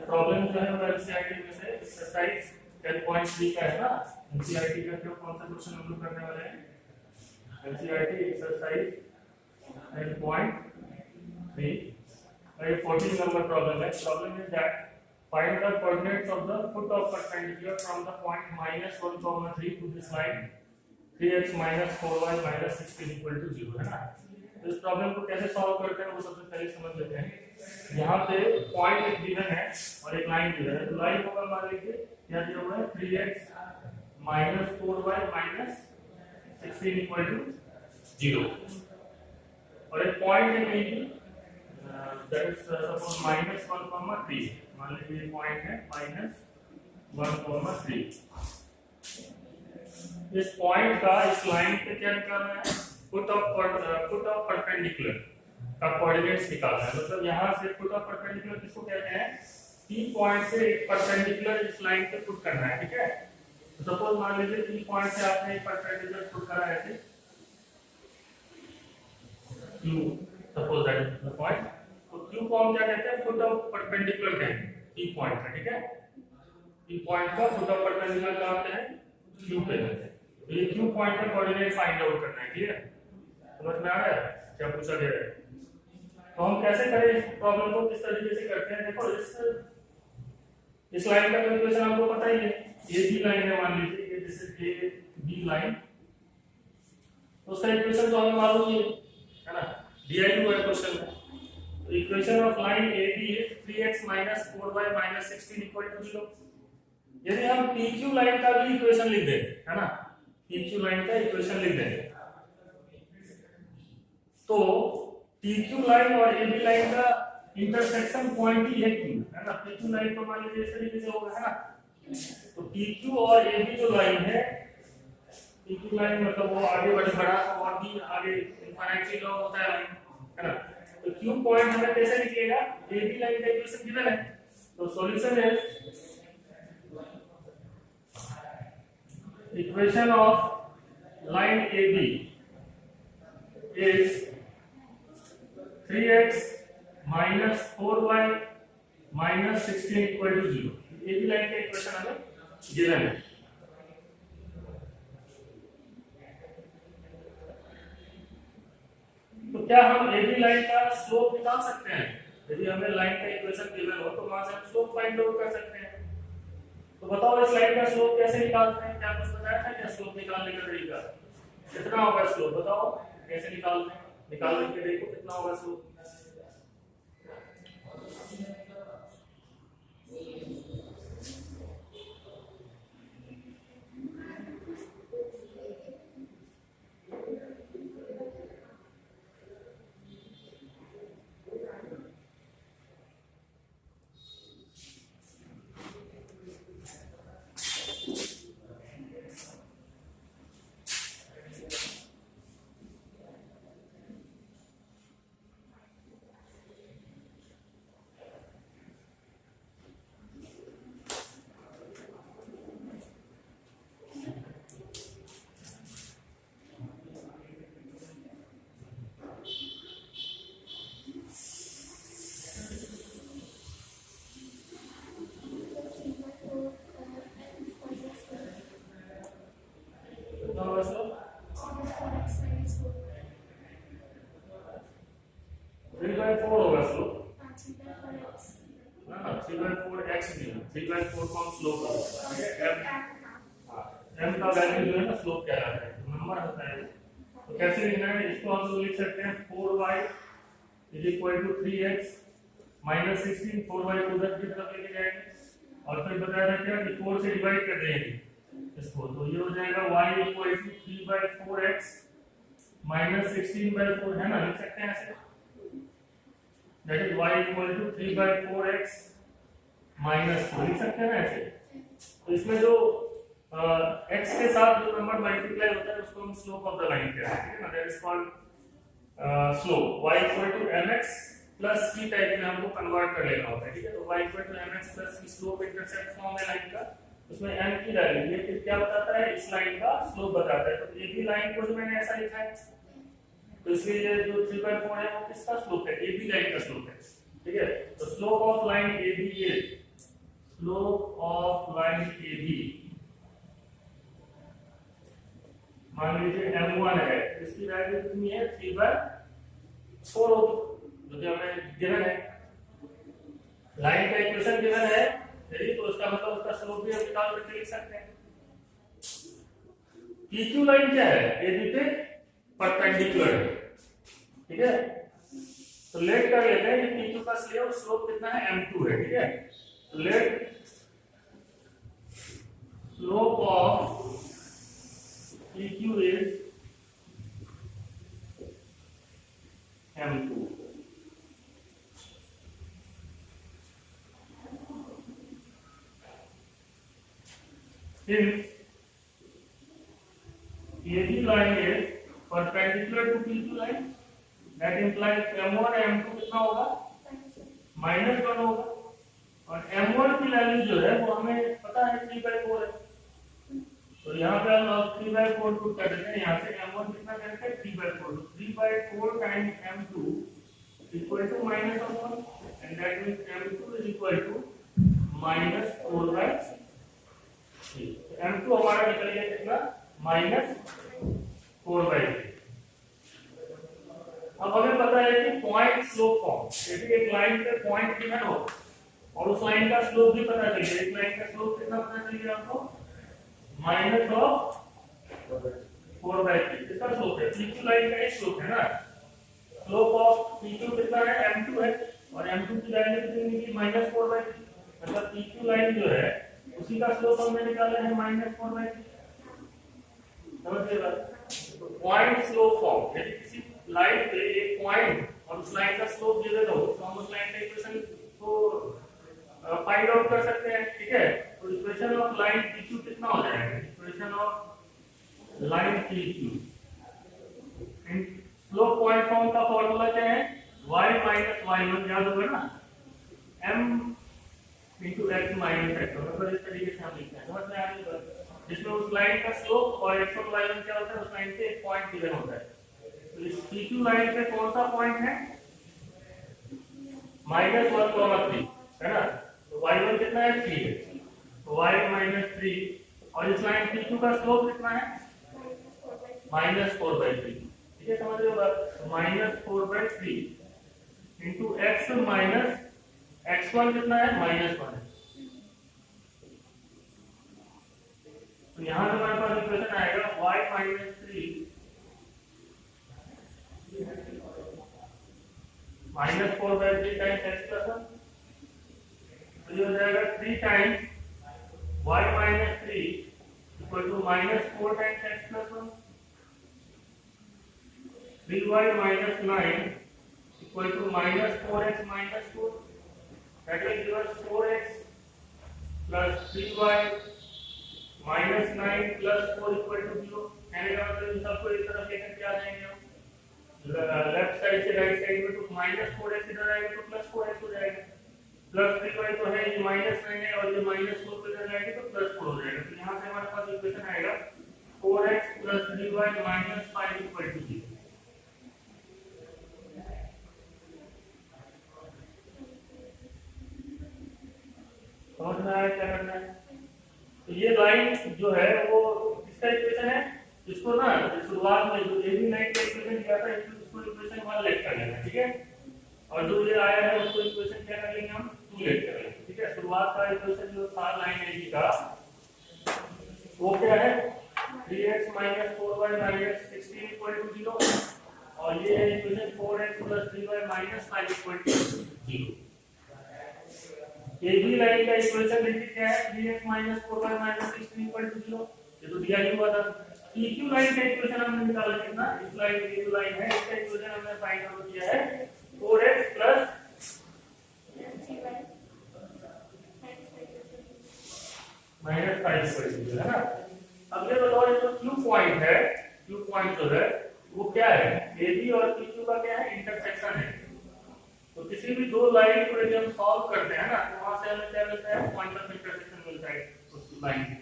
Problem जो है वो एनसीईआरटी में से एक्सरसाइज 10.3 का है ना। एनसीईआरटी का क्यों कौन सा क्वेश्चन हम लोग करने वाले हैं? एनसीईआरटी एक्सरसाइज 10.3 और ये 14 नंबर प्रॉब्लम है। Problem is that find the coordinates of the foot of perpendicular from the point -1, 3 to this line 3x - 4y - 16 equal to 0 है ना। तो इस प्रॉब्लम को कैसे सॉल्व करते हैं वो सबसे पहले समझ लेते हैं। यहाँ पे पॉइंट एक गिवन है और एक लाइन गिवन है। तो लाइन होगा मान लीजिए क्या दिया हुआ है 3x - 4y - 16 equal to 0 और एक पॉइंट है कहीं that is suppose -1, 3 मान लीजिए पॉइंट है -1, 3। इस पॉइंट का इस लाइन पे क्या निकालना है? फुट ऑफ परपेंडिकुलर का कोऑर्डिनेट्स निकालना है। मतलब यहाँ से फुट ऑफ परपेंडिकुलर किसको कहते हैं? P पॉइंट से एक परपेंडिकुलर इस लाइन पे पुट करना है, ठीक है। तो सपोज मान लीजिए P पॉइंट से आपने एक परपेंडिकुलर पुट करा है ऐसे Q, suppose that is the point. तो Q को हम क्या कहते हैं? फुट ऑफ परपेंडिकुलर कहते हैं P पॉइंट का, ठीक है। P पॉइंट का फुट ऑफ परपेंडिकुलर कहाँ पे है? Q पे है। तो ये Q पॉइंट का कोऑर्डिनेट फाइंड आउट करना है, क्लियर? समझ में आ रहा है क्या पूछा गया है? तो हम कैसे करें इस प्रॉब्लम को, किस तरीके से करते हैं? देखो इस लाइन का कैलकुलेशन आपको पता ही है। ये बी लाइन है मान लीजिए, ये जैसे ए बी लाइन, तो उसका इक्वेशन तो हमें मालूम ही है ना, दिया ही हुआ है क्वेश्चन में। तो equation of line AB is 3x - 4y - 16 equal to 0। यदि हम PQ लाइन का भी इक्वेशन लिख दें, है ना, PQ लाइन का इक्वेशन लिख दें, तो PQ लाइन और AB लाइन का इंटरसेक्शन पॉइंट ही है Q, है ना। PQ लाइन को मान लीजिए इस तरीके से होगा, है ना। तो PQ और AB जो लाइन है, PQ लाइन मतलब वो आगे बढ़ा और भी आगे इनफाइनाइटली लॉन्ग होता है लाइन, है ना। तो Q पॉइंट हमें कैसे निकलेगा? AB लाइन का इक्वेशन गिवन है। तो सॉल्यूशन है equation of line AB is 3x - 4y - 16 equal to 0। AB line का इक्वेशन हमें गिवन है। तो क्या हम AB लाइन का स्लोप निकाल सकते हैं? यदि हमें लाइन का इक्वेशन गिवन हो तो वहां से हम स्लोप फाइंड आउट कर सकते हैं। तो बताओ इस लाइन का स्लोप कैसे निकालते हैं? क्या कुछ बताया था क्या स्लोप निकालने का तरीका? कितना होगा स्लोप बताओ, कैसे निकालते हैं? निकाल के देखो कितना होगा स्लोप। m का वैल्यू जो है ना स्लोप कहलाता है, नंबर होता है। तो कैसे लिखना है इसको? हम लोग लिख सकते हैं 4y = 3x - 16। 4y को उधर की तरफ लेके जाएंगे और फिर बताया था क्या कि 4 से डिवाइड कर देंगे इसको, तो ये हो जाएगा y = 3/4x - 16/4, है ना। लिख सकते हैं ऐसे, दैट इज y = 3/4x - 4 लिख सकते हैं ना ऐसे। तो इसमें जो x के साथ जो नंबर मल्टीप्लाई होता है उसको हम स्लोप ऑफ द लाइन कहते हैं, ना। That is called slope. y = mx + c type में हमको कन्वर्ट कर लेना होता है, ठीक है। तो y = mx + c slope intercept form है लाइन का। उसमें m की वैल्यू ये फिर क्या बताता है? इस लाइन का स्लोप बताता है। तो AB लाइन को जो मैंने ऐसा लिखा है, तो इसलिए ये जो 3/4 है वो किसका स्लोप है? AB लाइन का स्लोप है, ठीक है। तो slope of line AB is slope of line A B, मान लीजिए m1 है, इसकी वैल्यू कितनी है 3/4 होगी, जो कि हमें गिवन है। लाइन का इक्वेशन गिवन है यदि, तो उसका मतलब उसका स्लोप भी हम निकाल करके लिख सकते हैं। PQ लाइन क्या है, AB पे परपेंडिकुलर है, ठीक है। तो लेट कर लेते हैं कि PQ का स्लोप कितना है, m2 है, ठीक है। तो let slope of PQ is m2। Since AB line is perpendicular to PQ line, that implies m1 और m2 कितना होगा, -1 होगा। और m1 की वैल्यू जो है वो हमें पता है 3/4 है, तो यहाँ पे हम 3/4 पुट कर देते हैं। यहाँ से m1 कितना करेंगे 3/4, 3/4 times m2 equal to -1, and that means m2 is equal to -4/3। m2 हमारा निकल गया कितना, -4/3। अब हमें पता है कि पॉइंट स्लोप फॉर्म, यदि एक लाइन पे पॉइंट गिवन हो और उस लाइन का स्लोप भी पता चल गया, एक लाइन का स्लोप कितना पता चल गया आपको, -4/3 इसका स्लोप है। PQ लाइन का एक स्लोप है ना, स्लोप ऑफ PQ कितना है, m2 है, और m2 की वैल्यू कितनी निकली, -4/3। मतलब PQ लाइन जो है उसी का स्लोप हमने निकाला है -4/3। समझिए बात। तो पॉइंट स्लोप फॉर्म, यदि किसी लाइन पे एक पॉइंट और उस लाइन का स्लोप गिवन हो तो हम उस लाइन का इक्वेशन को फाइंड आउट कर सकते हैं, ठीक है। तो इक्वेशन ऑफ लाइन PQ कितना हो जाएगा, equation of line PQ in slope point form का फॉर्मूला क्या है, y - y1, याद होगा ना, m into x minus x, मतलब इस तरीके से हम लिखते हैं, समझ में आ रही है, जिसमें उस लाइन का स्लोप और x1 y1 क्या होता है, उस लाइन पे एक पॉइंट गिवन होता है। तो इस PQ लाइन पे कौन सा पॉइंट है, -1, 3 है ना, तो y1 कितना है 3 है, तो y -3, और इस लाइन PQ का स्लोप कितना है -4/3, ठीक है, समझ रहे हो बात। -4/3 इंटू x माइनस x1 कितना है, -1 है। तो यहां से हमारे पास इक्वेशन आएगा y -3 -4/3 टाइम्स x + 1, तो ये हो जाएगा 3 times y -3 equal to -4 times x + 1, 3y - 9 equal to -4x - 4, that will give us 4x plus 3y minus 9 plus 4 equal to 0। कहने का मतलब इन सबको एक तरफ लेकर के आ जाएंगे हम, लेफ्ट साइड से राइट साइड में, तो -4x इधर आएगा तो +4x हो जाएगा, प्लस 3y तो है, ये -9 है, और ये -4 इधर आएगा तो +4 हो जाएगा। तो यहाँ से हमारे पास इक्वेशन आएगा 4x plus 3y minus 5 equal to 0। समझ में आया क्या करना है। तो ये लाइन जो है वो किसका इक्वेशन है, इसको ना शुरुआत में जो AB लाइन का इक्वेशन दिया था इसको इक्वेशन 1 लेट कर लेना, ठीक है, और जो ये आया है उसको इक्वेशन क्या कर लेंगे हम 2 लेट कर लेंगे, ठीक है। शुरुआत का इक्वेशन जो था लाइन AB का वो क्या है, 3x - 4y - 16 equal to 0, और ये है equation 4x plus 3y minus 5 equal to 0। AB line का इक्वेशन देखिए क्या है, 3x - 4y - 16 equal to 0, ये तो दिया ही हुआ था। PQ लाइन का इक्वेशन हमने निकाला कितना, इस लाइन PQ लाइन है, इसका इक्वेशन हमने फाइंड आउट किया है 4x plus -5 equal to 0, है ना। अब ये बताओ ये जो Q पॉइंट है, Q पॉइंट जो है वो क्या है, AB और PQ का क्या है, इंटरसेक्शन है। तो किसी भी दो लाइन को यदि हम सॉल्व करते हैं ना, तो वहां से हमें क्या मिलता है, पॉइंट ऑफ इंटरसेक्शन मिलता है उस लाइन के।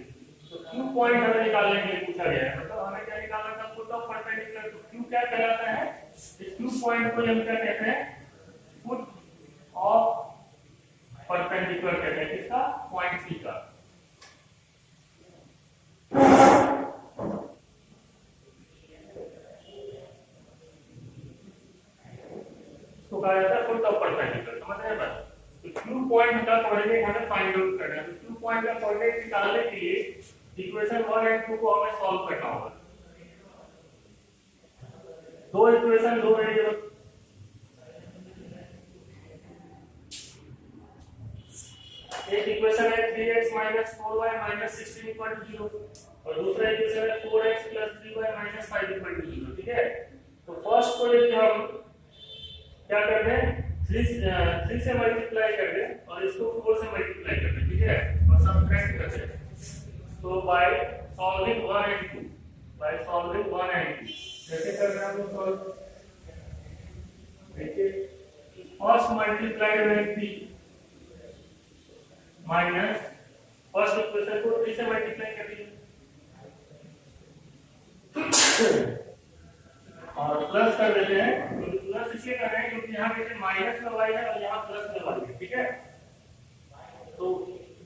तो Q पॉइंट हमें निकालने के लिए पूछा गया है, मतलब हमें क्या निकालना था, फुट ऑफ परपेंडिकुलर। तो Q क्या कहलाता है, इस Q पॉइंट को हम क्या कहते हैं, फुट ऑफ परपेंडिकुलर कहते हैं, किसका, पॉइंट कहा जाता है फुट ऑफ परपेंडिकुलर, समझ रहे हैं बात। तो क्यू पॉइंट का कोऑर्डिनेट हमें फाइंड आउट करना है। तो क्यू पॉइंट का कोऑर्डिनेट निकालने के लिए इक्वेशन 1 एंड 2 को हमें सॉल्व करना होगा। दो इक्वेशन, दो वेरिएबल, एक इक्वेशन है 3x 4y 16 0 और दूसरा इक्वेशन है 4x 3y 5 0, ठीक है। तो फर्स्ट को यदि हम क्या कर दें, 3 से मल्टीप्लाई कर दें और इसको 4 से मल्टीप्लाई कर दें, ठीक है, और सबट्रैक्ट कर दें। तो by solving 1 and 2, by solving 1 and 2 कैसे करना है वो सॉल्व। देखिए first multiplied by 3 minus first equation को 3 से मल्टीप्लाई कर दीजिए और प्लस कर देते हैं। तो प्लस इसलिए कर रहे हैं क्योंकि यहाँ देखिए माइनस में y है और यहाँ प्लस में y है, ठीक है। तो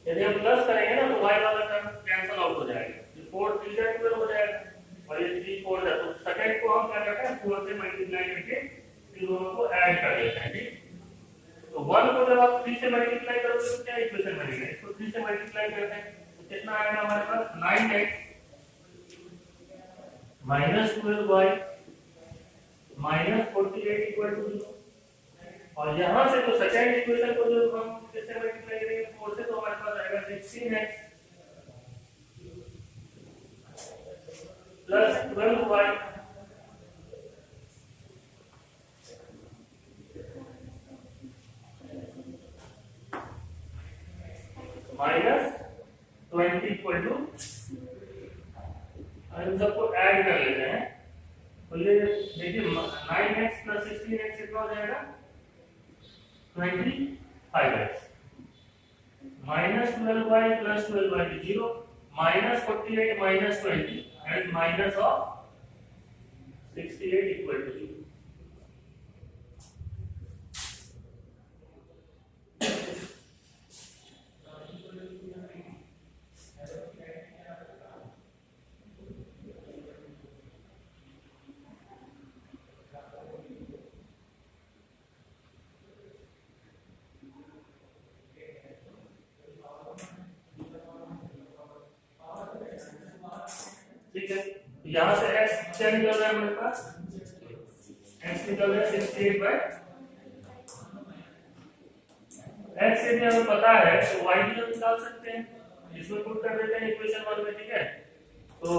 यदि हम प्लस करेंगे ना तो y वाला टर्म कैंसिल आउट हो जाएगा, 4 3 से 12 हो जाएगा और ये 3 4 है। तो सेकंड को हम क्या करते हैं 4 से मल्टीप्लाई करके इन दोनों को ऐड कर देते हैं, ठीक। तो 1 को जब आप 3 से मल्टीप्लाई करोगे तो क्या इक्वेशन बनेगा, इसको 3 से मल्टीप्लाई करते हैं तो कितना आएगा हमारे पास 9x -12y -48 इक्वल टू 0। और यहां से तो सेकंड इक्वेशन को जो हम किससे मल्टीप्लाई करेंगे 4 से, तो हमारे पास आएगा 16x +12y -20 इक्वल टू, इन सबको ऐड कर लेते हैं। तो ये देखिए 9x + 16x कितना हो जाएगा 25x -12y + 12y 0 -48 -20 and minus of 68 equal to 0। ठीक है, यहां से x क्या निकल रहा है हमारे पास, x निकल रहा है 68 बाय x। यदि हमें पता है तो y भी हम निकाल सकते हैं, इसमें पुट कर देते हैं इक्वेशन 1 में, ठीक है। तो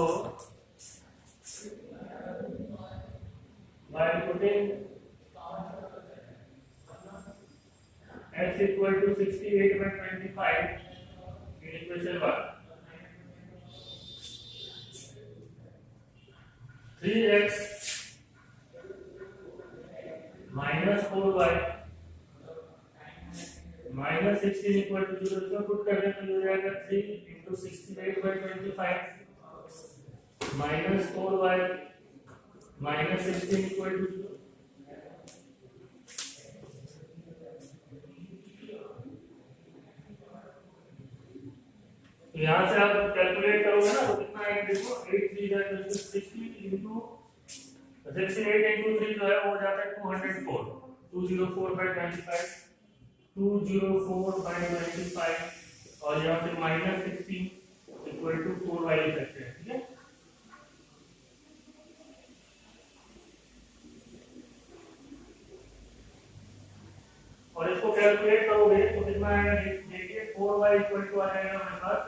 by putting x equal to 68 by 25 in equation 1, 3x -4y -16 equal to 0, इसमें पुट कर दें तो हो जाएगा 3 × 68 by 25 -4y -16 इक्वल टू 0। यहाँ से आप कैलकुलेट करोगे ना तो कितना आएगा, देखो 8 3 60 × 68 × 3 जो है वो हो जाता है 204, 204 by 25, 204 by 25 और यहाँ से -16 इक्वल टू 4y लिख सकते हैं, ठीक है। और इसको कैलकुलेट करोगे तो कितना आएगा, देखिए 4y इक्वल टू आ जाएगा हमारे पास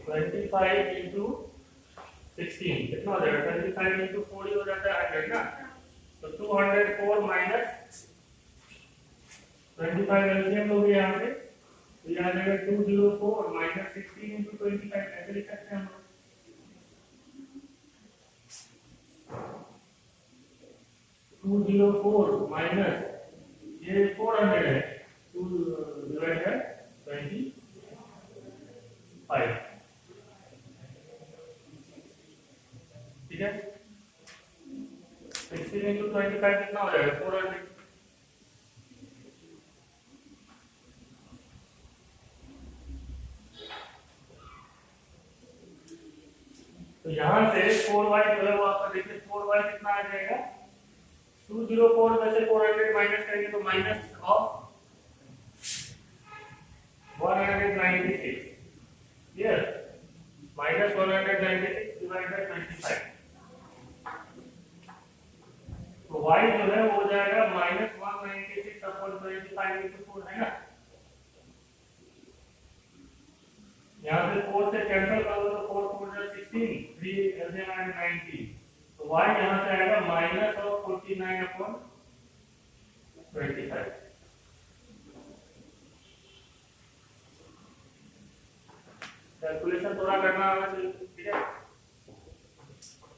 25 × 16 कितना हो जाएगा, 25 × 4 हो जाता है 100 ना। तो 204 माइनस 25 एलसीएम लोगे यहाँ पे तो ये आ जाएगा 204 माइनस 16 × 25 ऐसे लिख सकते हैं हम लोग। टू 204 माइनस ये 400 है 2 डिवाइड बाय 25, ठीक है। 16 × 25 कितना हो जाएगा 400। तो यहां से 4y जो है वो आपका देखिए 4y कितना आ जाएगा 204 में से 400 माइनस करेंगे तो minus of 196, clear, minus 196 divided by 25, तो y जो है वो हो जाएगा माइनस 196 अपॉन 25 इंटू 4, है ना। यहाँ से 4 से कैंसिल करोगे तो 4 4 जा 16, 3 ऐसे 90, तो y यहाँ से आएगा माइनस ऑफ 49 अपॉन 25। कैलकुलेशन थोड़ा करना आना चाहिए, ठीक है।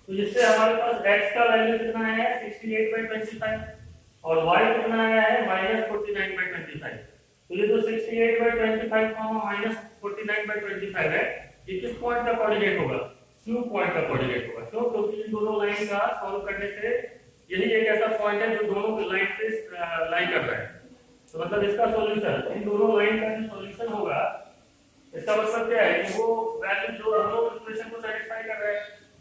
तो जिससे हमारे पास x का वैल्यू कितना है 68/25 और y कितना आया है -49/25। तो ये जो 68/25 माइनस 49/25 है, ये किस पॉइंट का कोऑर्डिनेट होगा, q पॉइंट का कोऑर्डिनेट होगा। क्यों? क्योंकि इन दोनों लाइन का सॉल्व करने से यही एक ऐसा पॉइंट है जो दोनों लाइन पे लाई कर रहा है। तो मतलब इसका सॉल्यूशन, इन दोनों लाइन का जो सॉल्यूशन होगा, इसका मतलब क्या है कि वो वैल्यू जो दोनों इक्वेशन को सैटिस्फाई कर रहा है,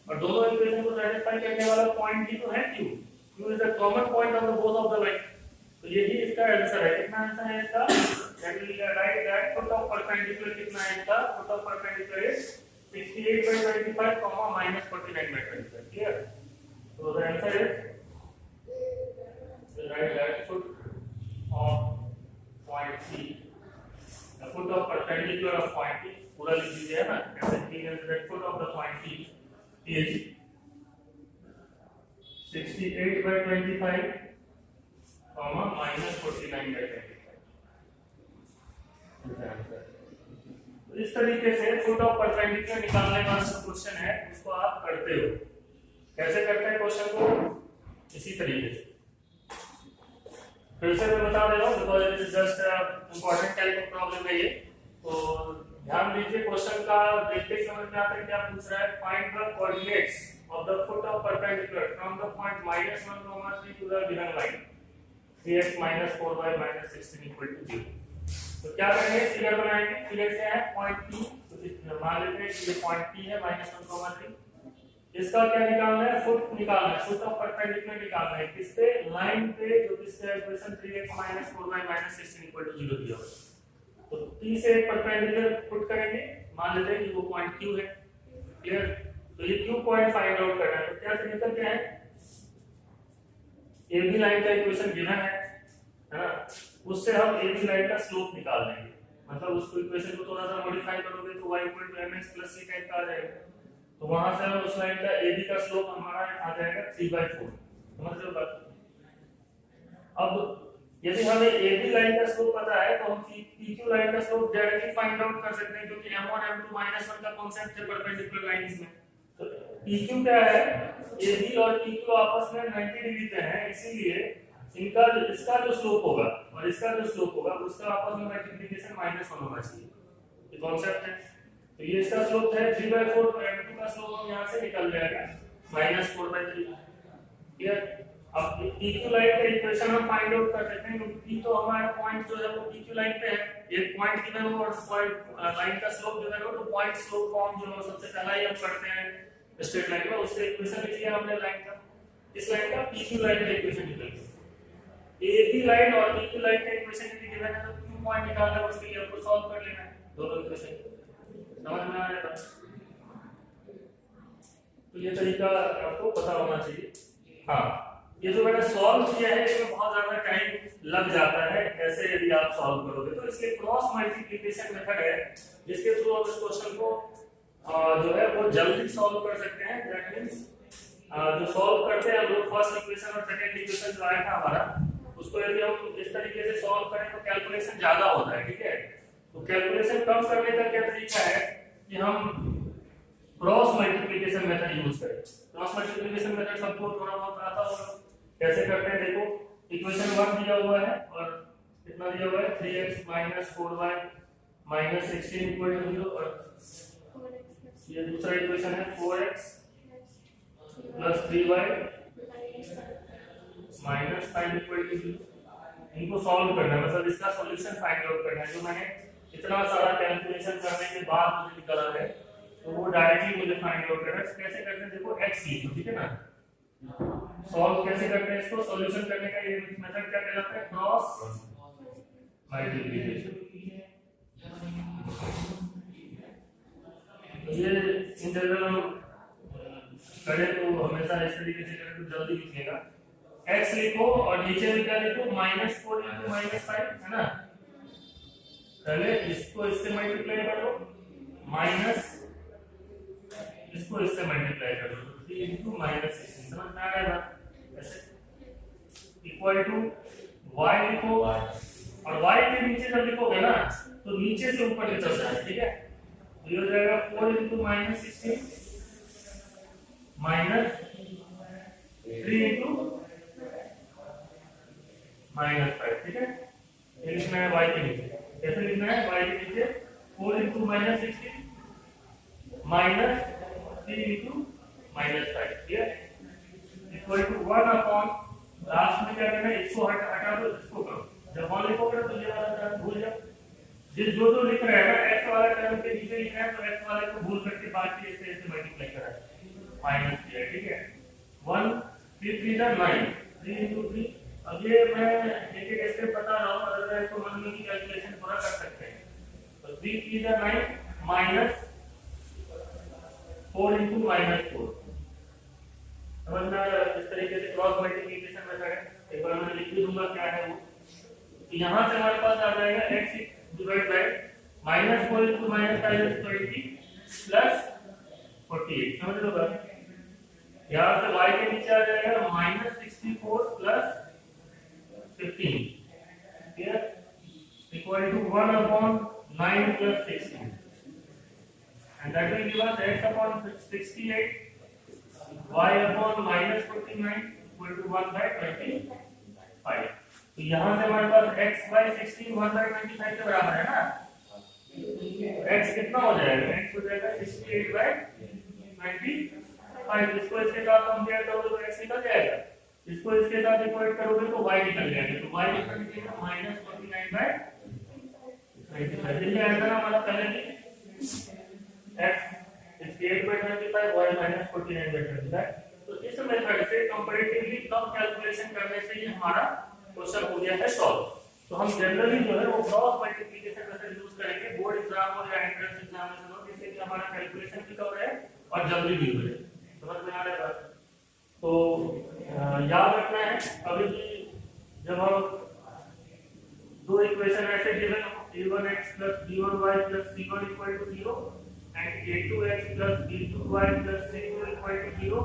और दोनों इक्वेशन को सैटिस्फाई करने वाला पॉइंट ही तो है q। q is the common point of the both of the line. तो यही इसका आंसर है। कितना आंसर है इसका? That will right that foot of perpendicular कितना है इसका? Foot of perpendicular is 68/25 -49/25, clear. तो the answer is right that foot of point C, the foot of perpendicular of point P, पूरा लिख दीजिए ना, कैसे कि that foot of the point P is 68/25 -49/25। तो इस तरीके से फुट ऑफ परपेंडिकुलर निकालने का जो क्वेश्चन है उसको आप करते हो। कैसे करते हैं क्वेश्चन को? इसी तरीके से। फिर से मैं बता दे रहा हूँ because it is just important type of problem है ये। तो ध्यान दीजिए, क्वेश्चन का देखते ही समझ में आता है क्या पूछ रहा है। Find the coordinates of the foot of perpendicular from the point -1, 3 to the given line 3x - 4y - 16 = 0। तो क्या करेंगे? फिगर बनाएंगे। फिगर क्या है? Point P। तो मान लेते हैं कि ये पॉइंट P है -1, 3। इसका क्या निकालना है? फुट निकालना है, फुट ऑफ परपेंडिकुलर निकालना है। किस पे? लाइन पे, जो किससे इक्वेशन 3x - 4y - 16 = 0 दिया हुआ है। तो P से एक परपेंडिकुलर पुट करेंगे, मान लेते हैं कि वो पॉइंट Q है, क्लियर। तो ये Q पॉइंट फाइंड आउट करना है। तो क्या तरीका क्या है? AB लाइन का इक्वेशन गिवन है ना, उससे हम AB लाइन का स्लोप निकाल लेंगे। मतलब उस इक्वेशन को थोड़ा सा मॉडिफाई करोगे तो y = mx + c टाइप का आ जाएगा। तो वहां से हम उस लाइन का AB का स्लोप हमारा आ जाएगा 3/4। समझ रहे हो बात? अब यदि हमें AB लाइन का स्लोप पता है तो हम PQ लाइन का स्लोप डायरेक्टली फाइंड आउट कर सकते हैं, क्योंकि m1 m2 -1 का कांसेप्ट है परपेंडिकुलर लाइंस में। तो PQ क्या है? AB और PQ आपस में 90 डिग्री पे हैं, इसीलिए इनका इसका जो स्लोप होगा और इसका जो स्लोप होगा उसका आपस में मल्टीप्लिकेशन -1 होना चाहिए। ये कांसेप्ट है। तो ये इसका स्लोप है 3/4, तो m2 का स्लोप हम यहां से निकल जाएगा -4/3, क्लियर। अब PQ लाइन का इक्वेशन हम फाइंड आउट कर सकते हैं, क्योंकि P तो हमारा पॉइंट जो है वो PQ लाइन पे है। एक पॉइंट गिवन हो और पॉइंट लाइन का स्लोप गिवन हो, तो पॉइंट स्लोप फॉर्म जो है सबसे पहला ही हम करते हैं स्ट्रेट लाइन में। उससे इक्वेशन लिख लिया हमने लाइन का। इस लाइन का PQ लाइन का इक्वेशन निकल गया। AB लाइन और PQ लाइन का इक्वेशन यदि गिवन है तो Q पॉइंट निकालना है, उसके लिए आपको सॉल्व कर लेना है दोनों इक्वेशन। समझ में आ रहा है? तो ये तरीका आपको पता होना चाहिए। हाँ, ये जो मैंने सॉल्व किया है इसमें बहुत ज्यादा टाइम लग जाता है ऐसे यदि आप सॉल्व करोगे तो, इसलिए क्रॉस मल्टीप्लिकेशन मेथड है जिसके थ्रू आप इस क्वेश्चन को जो है वो जल्दी सॉल्व कर सकते हैं। दैट मींस जो सॉल्व करते हैं हम लोग फर्स्ट इक्वेशन और सेकंड इक्वेशन जो आया था हमारा, उसको यदि हम इस तरीके से सॉल्व करें तो कैलकुलेशन ज्यादा होता है, ठीक है। तो कैलकुलेशन कम करने का क्या तरीका है कि हम क्रॉस मल्टीप्लिकेशन मेथड यूज करें। क्रॉस मल्टीप्लिकेशन मेथड सबको थोड़ा बहुत आता होगा। कैसे करते हैं देखो, इक्वेशन 1 दिया हुआ है और कितना दिया हुआ है 3x - 4y - 16 = 0, और ये दूसरा इक्वेशन है 4x + 3y - 5 = 0। इनको सॉल्व करना है, मतलब इसका सॉल्यूशन फाइंड आउट करना है। जो मैंने इतना सारा कैलकुलेशन करने के बाद मुझे निकला है तो वो डायरेक्टली मुझे फाइंड आउट करना है। कैसे करते हैं देखो, x लिखो, ठीक है ना। सॉल्व कैसे करते हैं इसको? सॉल्यूशन करने का ये मेथड क्या कहलाता है? Cross multiplication. तो ये इन जनरल हम करें तो हमेशा इस तरीके से करें तो जल्दी लिखिएगा। x लिखो और नीचे में क्या लिखो? -4 × -5 है ना। पहले इसको इससे मल्टीप्लाई कर लो, माइनस इसको इससे मल्टीप्लाई कर लो, 3 × -16। समझ में आ रहा है बात? ऐसे इक्वल टू y लिखो और y के नीचे जब लिखोगे ना तो नीचे से ऊपर की तरफ जाए, ठीक है। तो ये हो जाएगा 4 × -16 माइनस 3 × -5, ठीक है। ये लिखना है y के नीचे। कैसे लिखना है? y के नीचे 4 × -16 माइनस 3 × -5, ठीक है, इक्वल टू 1 अपॉन लास्ट में क्या करना है? इसको हटा दो, इसको करो। जब 1 लिखोगे तो ये वाला टर्म भूल जाओ। जिस जो लिख रहा है ना x वाला टर्म के नीचे लिखना है तो x वाले को भूल करके बाकी ऐसे ऐसे मल्टीप्लाई करा है, माइनस किया, ठीक है। 1 3 3 9 3 × 3। अब ये मैं एक एक स्टेप बता रहा हूं, अदरवाइज तो मन में की कैलकुलेशन पूरा कर सकते हैं। तो 3 3 9 माइनस 4 × -4। समझ में आ रहा है? इस तरीके से क्रॉस मल्टीप्लिकेशन मेथड है। एक बार मैं लिख भी दूंगा क्या है वो। तो यहां से हमारे पास आ जाएगा x डिवाइड बाय -4 × -5 20 प्लस 48। समझ लो बात। यहां से y के नीचे आ जाएगा -64 प्लस 15, ठीक है, equal to 1 upon 9 plus 16 and that will give us x upon 68 y upon -49 equal to 1/25। तो यहाँ से हमारे पास x by 16 1/25 के बराबर है ना। x कितना हो जाएगा? x हो जाएगा 68/25। इसको इसके साथ कंपेयर करोगे तो x निकल जाएगा, इसको इसके साथ इक्वेट करोगे तो y निकल जाएगा। तो y निकल जाएगा -49/25। ये आंसर हमारा पहले भी x 68/25 y -49/25। तो इस मेथड से कंपैरेटिवली कम कैलकुलेशन करने से ये हमारा क्वेश्चन हो गया है सॉल्व। तो हम जनरली जो है वो क्रॉस मल्टीप्लिकेशन मेथड यूज करेंगे बोर्ड एग्जाम हो या एंट्रेंस एग्जामिनेशन हो, जिससे कि हमारा कैलकुलेशन भी कम रहे और जल्दी भी हो जाए। समझ में आ रहा है बात? तो याद रखना है कभी भी जब हम दो इक्वेशन ऐसे गिवन हो a1x + b1y + c1 = 0 and a2x + b2y + c2 = 0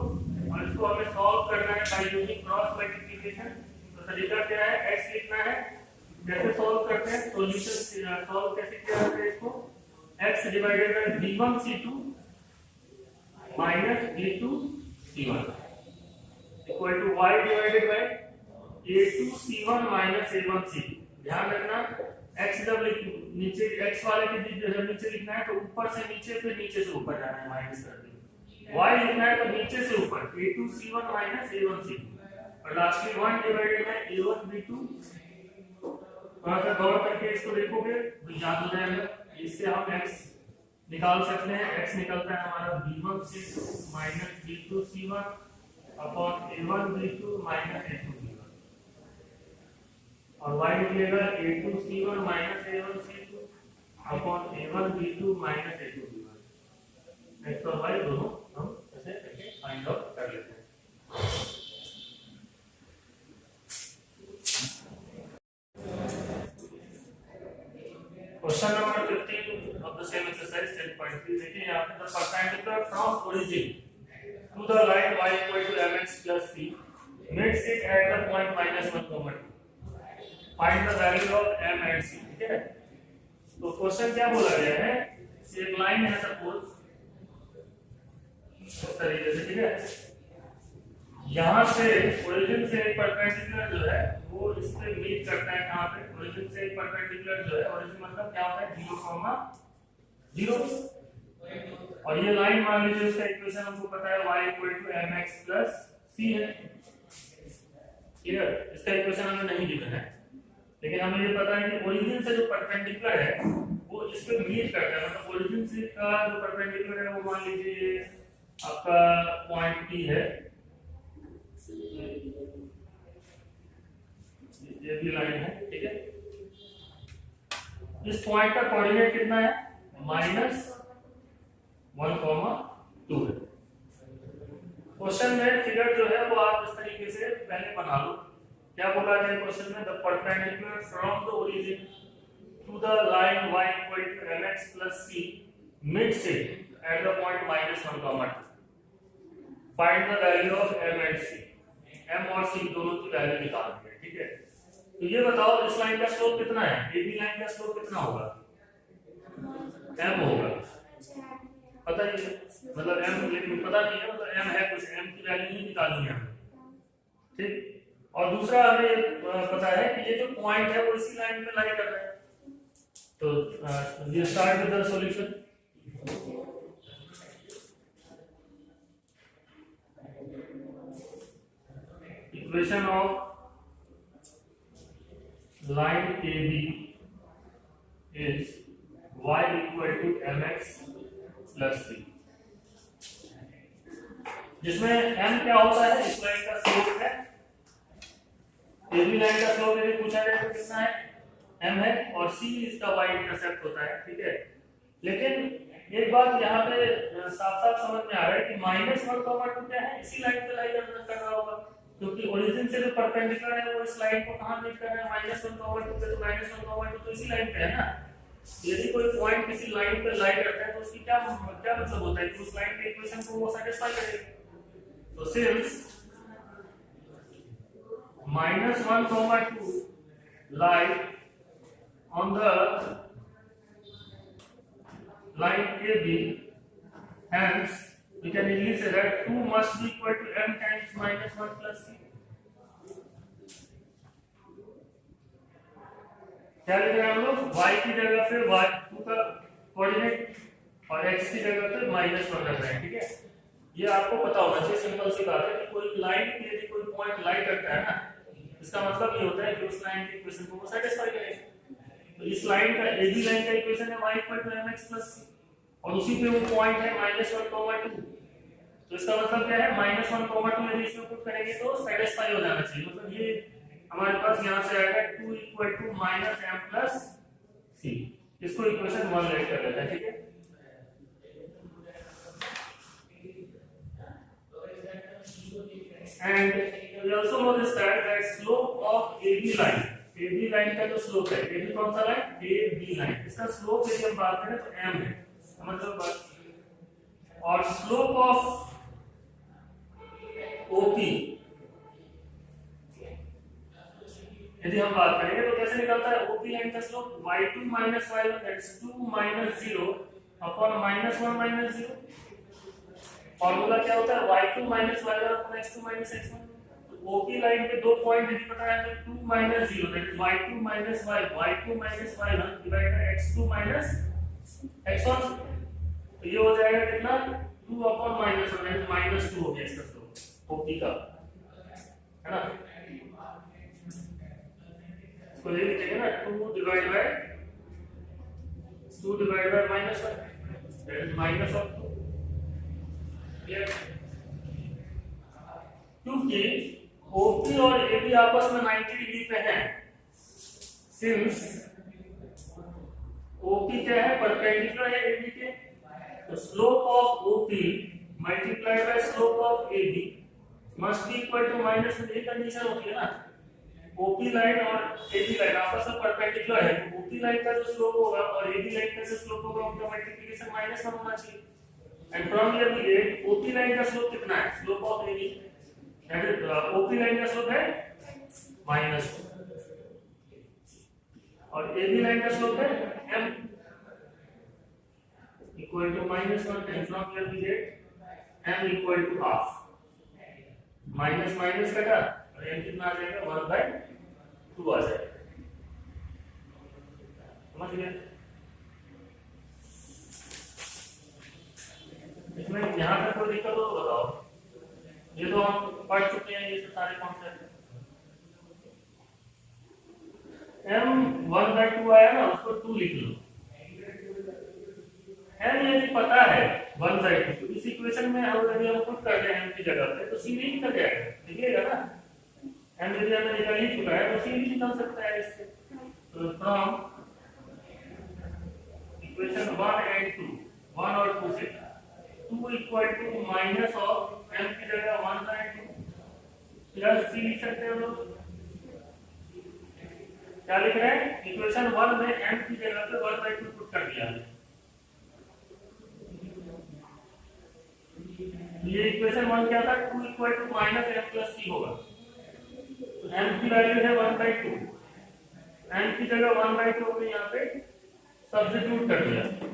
और इसको हमें सॉल्व करना है बाय यूजिंग क्रॉस मल्टीप्लिकेशन। तो तरीका क्या है? x लिखना है। कैसे सॉल्व करते हैं? सॉल्यूशन सॉल्व कैसे किया जाता है इसको? x divided by b1 c2 minus b2 c1 equal to y divided by a2 c1 minus a1 c2। ध्यान रखना x जब नीचे x वाले के जब नीचे लिखना है तो ऊपर से नीचे फिर नीचे से ऊपर जाना है, माइनस कर देंगे। y लिखना है तो नीचे से ऊपर a2 c1 minus a1 c2 और lastly 1 divided by a1 b2। थोड़ा सा गौर करके इसको देखोगे तो याद हो जाएगा। इससे हम x निकाल सकते हैं। x निकलता है हमारा b1 c2 minus b2 c1 upon a1 b2 minus a2 b1 और y निकलेगा a2 c1 minus a1 c2 upon a1 b2 minus a2 b1। x और y दोनों हम ऐसे फाइंड आउट कर लेते हैं। Question number 15 of the same exercise 10.3 देखिए यहाँ पे the perpendicular from origin to the line y equal to mx plus c meets it at the point -1, find the value of m and c। ठीक है, तो question क्या बोला गया है? एक लाइन है सपोज इस तरीके से, ठीक है, यहाँ से ओरिजिन से एक परपेंडिकुलर जो है वो इससे मीट करता है। कहाँ पे? ओरिजिन से एक परपेंडिकुलर जो है, ओरिजिन मतलब क्या होता है? 0,0 और ये लाइन मान लीजिए उसका इक्वेशन हमको पता है y = mx + c है। क्लियर? इसका इक्वेशन हमें नहीं गिवन है, लेकिन हमें ये पता है कि ओरिजिन से जो परपेंडिकुलर है वो इस पे मीट करता है। मतलब ओरिजिन से का जो परपेंडिकुलर है वो मान लीजिए आपका पॉइंट P है, ये भी लाइन है, ठीक है। इस पॉइंट का कोऑर्डिनेट कितना है, -1,2 है। क्वेश्चन में फिगर जो है वो आप इस तरीके से पहले बना लो। क्या बोला गया क्वेश्चन में, the perpendicular from the origin to the line y equal to mx plus c meets it at the point -1,2। Find the value of m and c। m और c दोनों की वैल्यू निकालनी है, ठीक है। तो ये बताओ इस लाइन का स्लोप कितना है, AB लाइन का स्लोप कितना होगा, m होगा, पता नहीं है, मतलब m लेकिन पता नहीं है, मतलब m है कुछ, m की वैल्यू नहीं निकालनी है, ठीक। और दूसरा हमें पता है कि ये जो पॉइंट है वो इसी लाइन में लाई कर रहा है। तो ये start with the solution. Equation of line AB is y equal to mx plus c, जिसमें m क्या होता है, इस लाइन का स्लोप है। AB लाइन का स्लोप यदि पूछा जाए तो कितना है, m है, और c इसका y इंटरसेप्ट होता है, ठीक है। लेकिन एक बात यहाँ पे साफ साफ समझ में आ रहा है कि -1,2 क्या है, इसी लाइन पे लाई कर रहा होगा, क्योंकि ओरिजिन से जो परपेंडिकुलर है वो इस लाइन को कहां मीट कर रहा है, -1,2 पे, तो -1,2 तो इसी लाइन पे है ना। यदि कोई पॉइंट किसी लाइन पे लाई करता है तो उसकी क्या मतलब होता है कि उस लाइन के इक्वेशन को वो सैटिस्फाई करेगा। तो since -1,2 lie on the line AB, hence we can easily say that 2 must be equal to m times -1 plus c। क्या लिख रहे हैं हम लोग, y की जगह पे y2 का कोऑर्डिनेट और x की जगह पे -1 रख रहे हैं, ठीक है। ये आपको पता होना चाहिए, सिंपल सी बात है कि कोई लाइन पे यदि कोई पॉइंट लाई करता है ना, इसका मतलब ये होता है कि उस लाइन के इक्वेशन को वो सैटिस्फाई करेगा। तो इस लाइन का AB लाइन का इक्वेशन है y equal to mx plus c, और उसी पे वो पॉइंट है -1,2। तो इसका मतलब क्या है, -1,2 यदि इसमें पुट करेंगे तो सैटिस्फाई हो जाना चाहिए, मतलब ये हमारे पास यहां से आएगा 2 equal to -m plus c। इसको इक्वेशन 1 राइट कर लेते हैं, ठीक है। And we also know this that slope of AB line का जो स्लोप है, AB कौन सा लाइन, AB लाइन, इसका स्लोप यदि हम बात करें तो m है, मतलब बात। और स्लोप ऑफ OP यदि हम बात करेंगे तो कैसे निकलता है, OP लाइन का slope y2 minus y1 that's 2 minus 0 upon -1 - 0। Formula क्या होता है, y2 minus y1 upon x2 minus x1। तो OP लाइन पे दो पॉइंट यदि पता है तो 2 minus 0 that is y2 minus y2 minus y1 divide by x2 minus x1। तो ये हो जाएगा कितना, 2 upon -1 यानी -2 हो गया इसका स्लोप OP का, है ना। इसको ले लीजिए ना, 2 divide by -1 that is minus of 2। क्योंकि OP और AB आपस में 90 डिग्री पे हैं, सिंस OP क्या है, परपेंडिकुलर है AB के, तो slope of OP multiplied by slope of AB must be equal to minus, ये कंडीशन होती है ना। OP लाइन और AB लाइन आपस में परपेंडिकुलर है, तो OP लाइन का जो स्लोप होगा और AB लाइन का जो स्लोप होगा उनका मल्टीप्लिकेशन -1 होना चाहिए। And from here we get OP line का स्लोप कितना है, slope of AB that is OP line का स्लोप है -2 और AB लाइन का स्लोप है m equal to -1 and from here we get m equal to half. Minus minus कटा और m कितना आ जाएगा, 1/2 आ जाएगा, समझ गए। इसमें यहाँ तक कोई दिक्कत हो तो बताओ, ये तो हम पढ़ चुके हैं ये सारे कॉन्सेप्ट। m 1/2 आया ना, उसको 2 लिख लो। m यदि पता है 1/2। इस इक्वेशन में यदि हम पुट कर दें m की जगह पे तो c नहीं निकल जाएगा, दिखेगा ना, m यदि हमने निकाल ही चुका है तो c भी निकल सकता है इससे। तो फ्रॉम इक्वेशन 1 एंड 2, 1 और 2 से 2 equal to minus of m की जगह 1/2 प्लस c लिख सकते हैं हम लोग। क्या लिख रहे हैं, इक्वेशन 1 में m की जगह पे 1/2 पुट कर दिया है। ये इक्वेशन 1 क्या था, 2 equal to minus m plus c होगा। तो m की वैल्यू है 1/2, m की जगह 1/2 को यहाँ पे सब्स्टिट्यूट कर दिया तो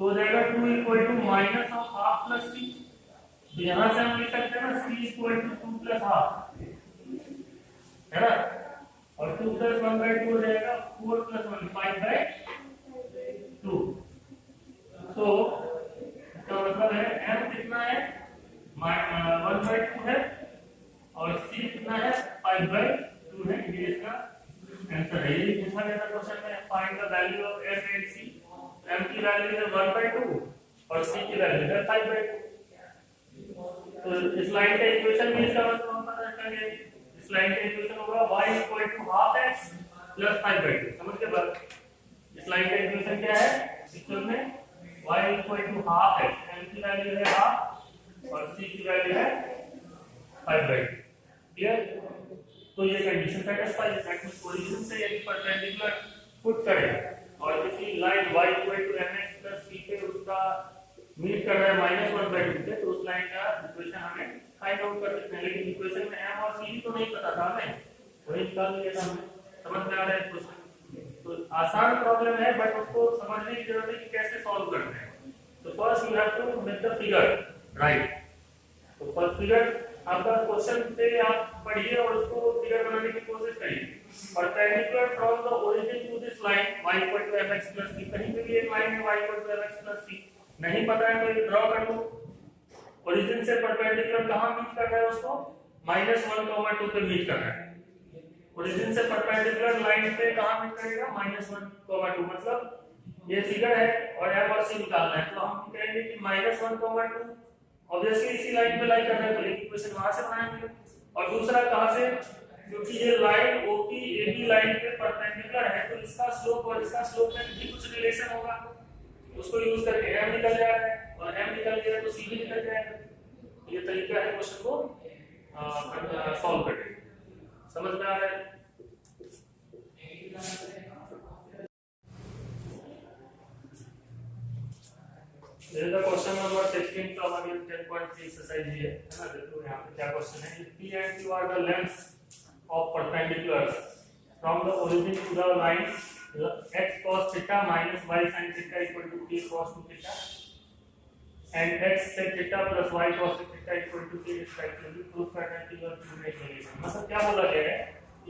हो जाएगा 2 equal to minus of half plus c। तो यहाँ से हम लिख सकते हैं ना c equal to 2 plus half, है ना, और 2 प्लस 1/2 हो जाएगा 4 प्लस 1 5/2। तो इसका मतलब है m कितना है 1/2 है और c कितना है 5/2 है। ये इसका आंसर है। ये पूछा गया था क्वेश्चन में, find the value of m and c। m की वैल्यू है 1/2 और c की वैल्यू है 5/2। तो इस लाइन का इक्वेशन भी इसका मतलब हम पता करेंगे। इस लाइन का इक्वेशन होगा y equal to half x plus 5/2। समझ गए बात। इस लाइन का इक्वेशन क्या है, इक्वेशन में y equal to half x, m की वैल्यू है हाफ और c की वैल्यू है 5/2। क्लियर। तो ये कंडीशन सैटिस्फाई है। दैट मींस ओरिजिन से यदि परपेंडिकुलर पुट करें और किसी line y equal to mx plus c पे उसका मीट कर रहा है -1/2 पे, तो उस लाइन का इक्वेशन हमें फाइंड आउट कर सकते हैं। लेकिन इक्वेशन में m और c तो नहीं पता था हमें, वही निकाल लिया था हमने। समझ में आ रहा है क्वेश्चन। तो आसान प्रॉब्लम है बट उसको समझने की जरूरत है कि कैसे सॉल्व करना है। तो first you have to make the figure right. तो फर्स्ट फिगर आपका क्वेश्चन से आप पढ़िए और उसको फिगर बनाने की कोशिश करिए। Perpendicular from the origin to this line y equal to mx plus c। कहीं पे भी एक लाइन है y equal to mx plus c, नहीं पता है तो ये ड्रॉ कर लो। ओरिजिन से परपेंडिकुलर कहां मीट कर रहा है, उसको -1, 2 पे मीट कर रहा है। ओरिजिन से परपेंडिकुलर लाइन पे कहां मीट करेगा, -1, 2। मतलब ये फिगर है और m और c निकालना है, तो हम कहेंगे कि -1, 2 ऑब्वियसली इसी लाइन पे लाई कर रहा है तो एक इक्वेशन वहां से बनाएंगे। और दूसरा कहां से, क्योंकि ये लाइन OP AB लाइन पे परपेंडिकुलर है तो इसका स्लोप और इसका स्लोप में भी कुछ रिलेशन होगा, उसको यूज करके m निकल जाएगा और m निकल गया तो c भी निकल जाएगा। ये तरीका है क्वेश्चन को सॉल्व करने का। समझ में आ रहा है। This is the question number 16 from again 10.3 exercise है ना। देखो यहाँ पे क्या क्वेश्चन है, P and Q are the lengths of perpendiculars from the origin to the line x cos theta minus y sin theta equal to k cos 2 theta and x sec theta plus y cos theta equal to k respectively। Proof करना है कि यह true equation. मतलब क्या बोला गया है,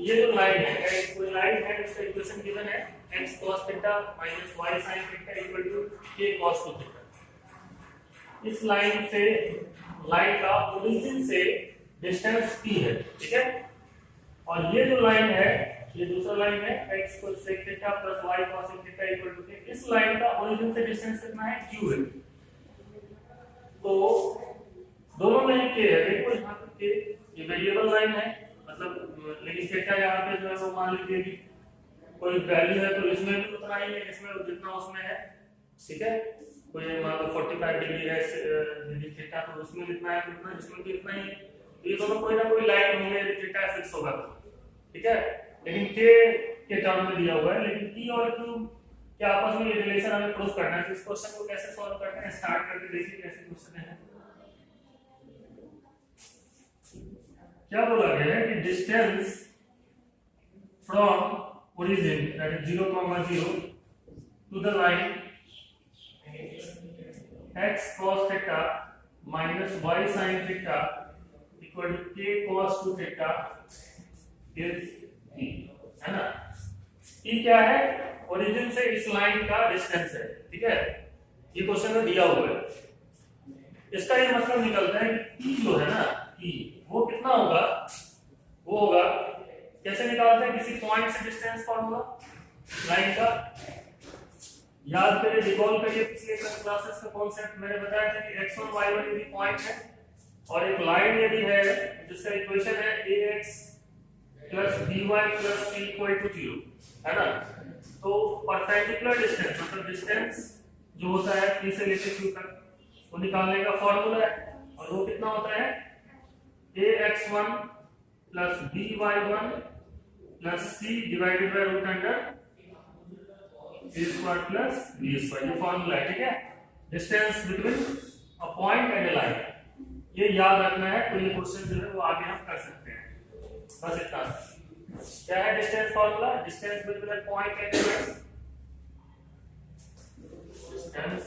ये जो लाइन है, कोई लाइन है इसका इक्वेशन गिवन है x cos theta minus y sin theta equal to k cos 2 theta। इस लाइन से लाइन का ओरिजिन से डिस्टेंस p है, ठीक है। और ये जो लाइन है, ये दूसरा लाइन है x sec theta plus y cos theta equal to k। इस लाइन का ओरिजिन से डिस्टेंस कितना है, q है। तो दोनों में ही k है। देखो यहाँ पे k ये वेरिएबल लाइन है, मतलब लेकिन थीटा यहाँ पे जो है वो मान लीजिए कि कोई वैल्यू है तो इसमें भी उतना ही है, इसमें जितना उसमें है, ठीक है। कोई मान लो 45 डिग्री है थीटा तो उसमें कितना है उतना, इसमें भी इतना ही। ये दोनों कोई ना कोई लाइन होंगे यदि थीटा फिक्स होगा तो, ठीक है। लेकिन के टर्म में दिया हुआ है, लेकिन p और q के आपस में ये रिलेशन हमें प्रूफ करना है। तो इस क्वेश्चन को कैसे सॉल्व करते हैं, स्टार्ट करके देखिए कैसे क्वेश्चन है। क्या बोला गया है कि distance from origin that is 0,0 to the line x cos theta minus y sin theta equal to k cos 2 theta is p, है ना। p क्या है, ओरिजिन से इस लाइन का डिस्टेंस है, ठीक है। ये क्वेश्चन में दिया हुआ है। इसका ये मतलब निकलता है कि p जो है ना, p वो कितना होगा, वो होगा कैसे निकालते हैं, किसी पॉइंट से डिस्टेंस फॉर्मूला लाइन का याद करिए, रिकॉल करिए पिछले क्लासेस का कॉन्सेप्ट। मैंने बताया था कि x1 y1 यदि पॉइंट है और एक लाइन यदि है जिसका इक्वेशन है ax plus by plus c equal to 0, है ना। तो परपेंडिकुलर डिस्टेंस मतलब डिस्टेंस जो होता है p से लेकर q तक वो निकालने का फॉर्मूला है, और वो कितना होता है ax1 plus by1 plus c divided by root under a square plus b square, ये फॉर्मूला है, ठीक है। Distance between a point and A line, ये याद रखना है। तो ये क्वेश्चन जो है वो आगे हम कर सकते हैं। बस इतना। क्या है distance formula? Distance between a point and A line, distance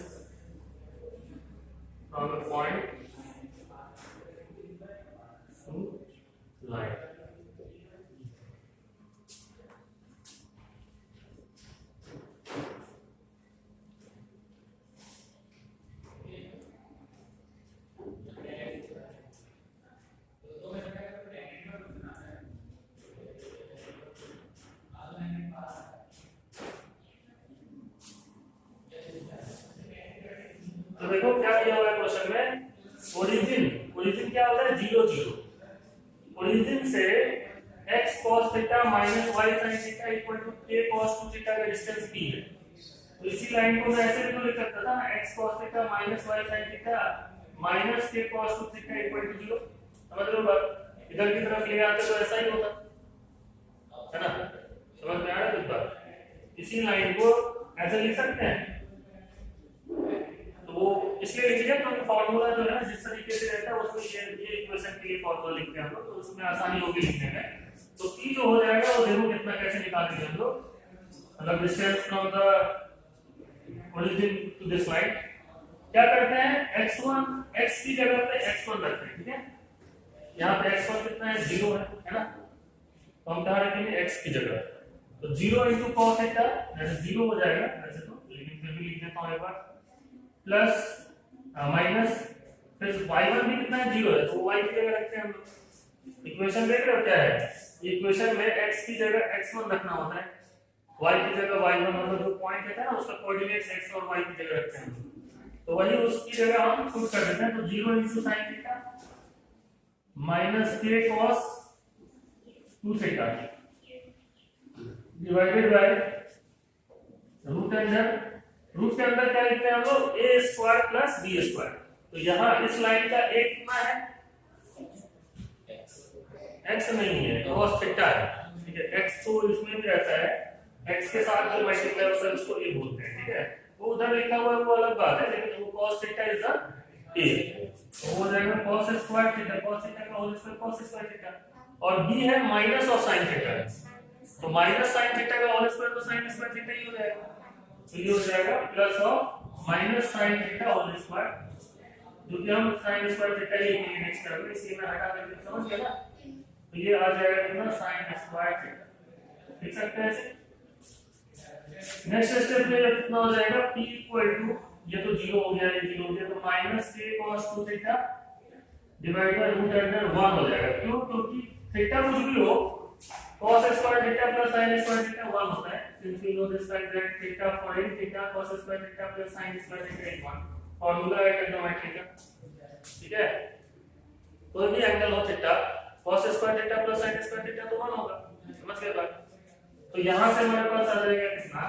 from a point two line. तो देखो क्या दिया हुआ है क्वेश्चन में, ओरिजिन क्या होता है 0 0। ओरिजिन से x cos theta minus y sin theta equal to k cos 2 theta का डिस्टेंस p है। तो इसी लाइन को मैं ऐसे भी तो लिख सकता था ना, x cos theta minus y sin theta minus k cos 2 theta equal to 0। समझ रहे हो बात? इधर की तरफ ले आते तो ऐसा ही होता, है ना। समझ में आ रहा है बात? इसी लाइन को ऐसे लिख सकते हैं। तो वो इसलिए लिख लिया क्योंकि फॉर्मूला जो है जिस तरीके से रहता है उसमें ये इक्वेशन के लिए फॉर्मूला लिखते हैं हम लोग, तो उसमें आसानी होगी लिखने में। तो p जो हो जाएगा वो देखो कितना कैसे निकालेंगे हम लोग, मतलब distance from the origin to this line. क्या करते हैं x1 x की जगह पे x1 रखते हैं, ठीक है। यहाँ पे x1 कितना है 0 है ना। तो हम क्या रखेंगे x की जगह, तो 0 into cos थीटा जैसे 0 हो जाएगा वैसे तो, लेकिन फिर भी लिख देता हूं एक बार, प्लस माइनस फिर y1 भी कितना है 0 है, तो y की जगह रखते हैं हम लोग। इक्वेशन देख रहे हो क्या है, इक्वेशन में x की जगह x1 रखना होता है, y की जगह y1, मतलब जो पॉइंट है ना उसका कोऑर्डिनेट्स x और y की जगह रखते हैं हम लोग। तो वही उसकी जगह हम पुट कर देते हैं, तो 0 into sin theta minus k cos 2 theta divided by root के अंदर क्या लिखते हैं हम लोग a square plus b square. तो यहाँ इस लाइन का a कितना है, x नहीं है, cos थीटा है, ठीक है। x तो इसमें भी रहता है, x के साथ जो मल्टीप्लाई होता है उसको a बोलते हैं, ठीक है। वो उधर लिखा हुआ है वो अलग बात है, लेकिन वो cos theta is the a, तो हो जाएगा cos square theta, cos theta का whole square cos square theta, और b है माइनस और sin थीटा, तो माइनस sin थीटा का होल स्क्वायर तो sin स्क्वायर थीटा ही हो जाएगा। तो ये हो जाएगा plus of minus sin theta whole square, जो कि हम sin स्क्वायर थीटा ही नेक्स्ट करेंगे, इसलिए मैं हटा देता हूं, समझ गए ना। तो ये आ जाएगा कितना sin स्क्वायर थीटा, लिख सकते हैं ऐसे। नेक्स्ट स्टेप में कितना हो जाएगा p इक्वल टू, ये तो 0 हो गया, ये 0 हो गया, तो minus k cos 2 theta divide by root under 1 हो जाएगा। क्यों? क्योंकि थीटा कुछ भी हो cos square theta plus sin square theta 1 होता है, since we know this fact that theta for any theta cos square theta plus sin square theta is 1, formula है ट्रिग्नोमेट्री का, ठीक है। कोई भी एंगल हो theta cos square theta plus sin square theta तो 1 होगा, समझ गए बात। तो यहां से हमारे पास आ जाएगा कितना,